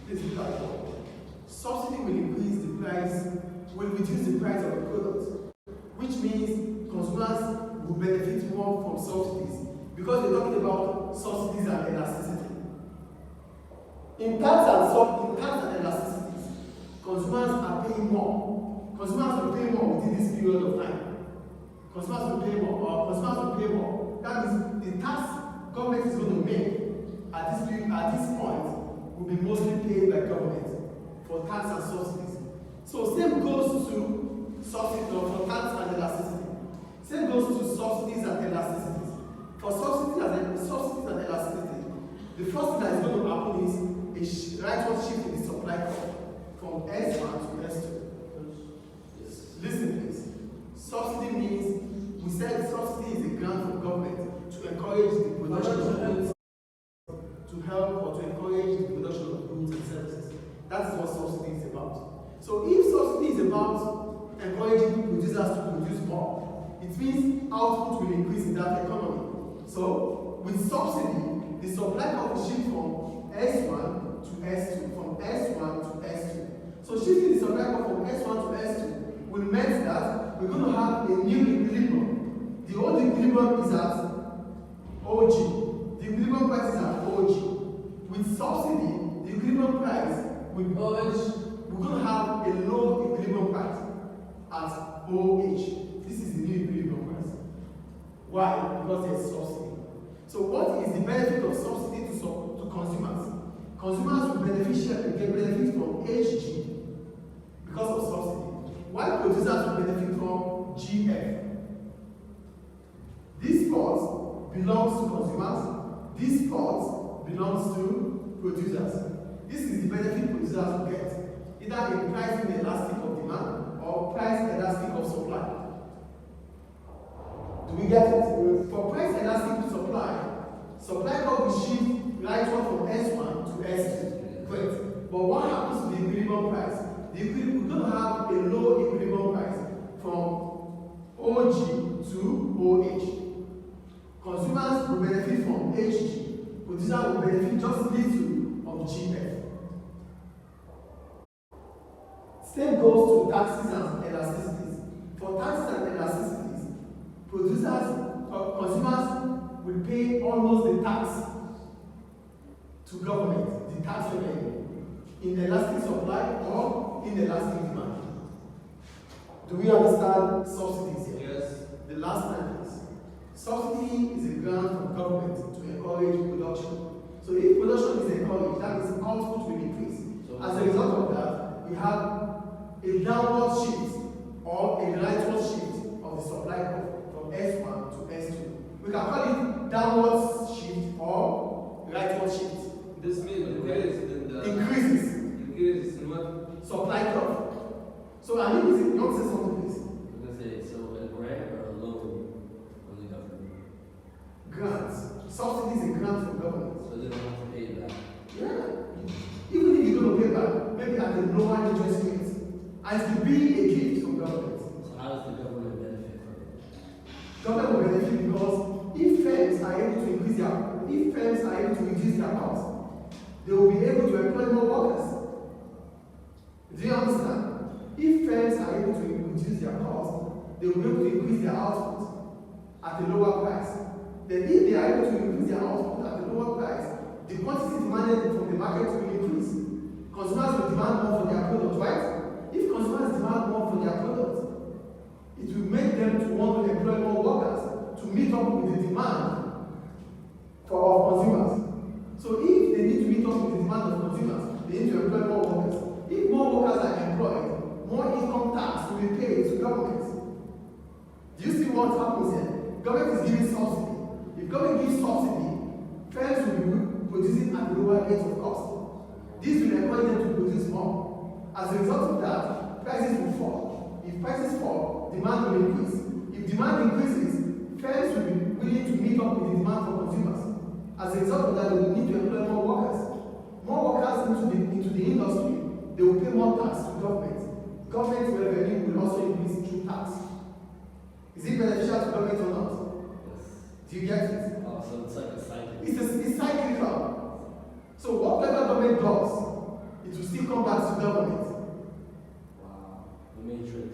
Please look at it. Subsidy will increase the price, will reduce the price of the product, which means consumers will benefit more from subsidies because they're talking about subsidies and elasticity. In tax and elasticities, consumers are paying more. Consumers will pay more within this period of time. Consumers will pay more, or consumers will pay more. That means the tax government is going to make at this point will be mostly paid by government for tax and subsidies. So same goes to subsidies for tax and elasticity. Same goes to subsidies and elasticities. For subsidies and elasticity, the first thing that is going to happen is a rightward shift in the supply curve from S1 to S2. Yes. Listen please. Subsidy means, we said subsidy is a grant from government to encourage the production of goods, to help or to encourage the production of goods and services. That is what subsidy is about. So if subsidy is about encouraging producers to produce more, it means output will increase in that economy. So with subsidy, the supply curve will shift from S1 to S2, from S1 to S2. So shifting the supply curve from S1 to S2 will mean that we're going to have a new equilibrium. The old equilibrium is at OG. The equilibrium price is at OG. With subsidy, the equilibrium price will urge, we're going to have a low equilibrium price at OH. This is the new equilibrium price. Why? Because there's subsidy. So what is the benefit of subsidy to consumers? Consumers will benefit from HG because of subsidy, while producers will benefit from GF. This part belongs to consumers, this part belongs to producers. This is the benefit producers will get, either in price inelastic of demand or price elastic of supply. Do we get it? For price elastic supply curve will shift rightward from S1 to S2. Great. But what happens to the equilibrium price? We're going to have a low equilibrium price from OG to OH. Consumers will benefit from HG. Producers will benefit just little of GF. Same goes to taxes and elasticities. For taxes and elasticities, consumers will pay almost the tax to government, the tax revenue, in elastic supply or in elastic demand. Do we understand subsidies here? Yes. The last line is, subsidy is a grant from government to encourage production. So if production is encouraged, that means output will increase. So as a result of that, we have a downward shift or a rightward shift of the supply curve from S1 to S2. We can call it downward shift or rightward shift. This means increases in what? Supply curve. So I need to not say something, please. I'm going to say, so a grant or a loan from the government? Grants. Subsidy is a grant from government. So they don't have to pay it back? Yeah. Even if you don't pay back, maybe at a lower interest rate. And it will be a gift from government. So how does the government benefit from it? Government will benefit because if firms are able to reduce their costs, they will be able to employ more workers. Do you understand? If firms are able to reduce their costs, they will be able to increase their output at a lower price. Then if they are able to increase their output at a lower price, the quantity demanded from the market will increase. Consumers will demand more for their product, right? If consumers demand more for their product, it will make them to want to employ more workers to meet up with the demand for our consumers. So if they need to meet up with the demand of consumers, they need to employ more workers. If more workers are employed, more income tax will be paid to government. Do you see what happens here? Government is giving subsidy. If government gives subsidy, firms will be producing at a lower rate of cost. This will encourage them to produce more. As a result of that, prices will fall. If prices fall, demand will increase. If demand increases, firms will be willing to meet up with the demand for consumers. As a result of that, they will need to employ more workers. More workers into the industry, they will pay more tax to government. Government revenue will also increase through tax. Is it beneficial to government or not? Yes. Do you get it? Oh, so it's like a cycle. It's cyclical. So whatever government does, government. Wow. The matrix.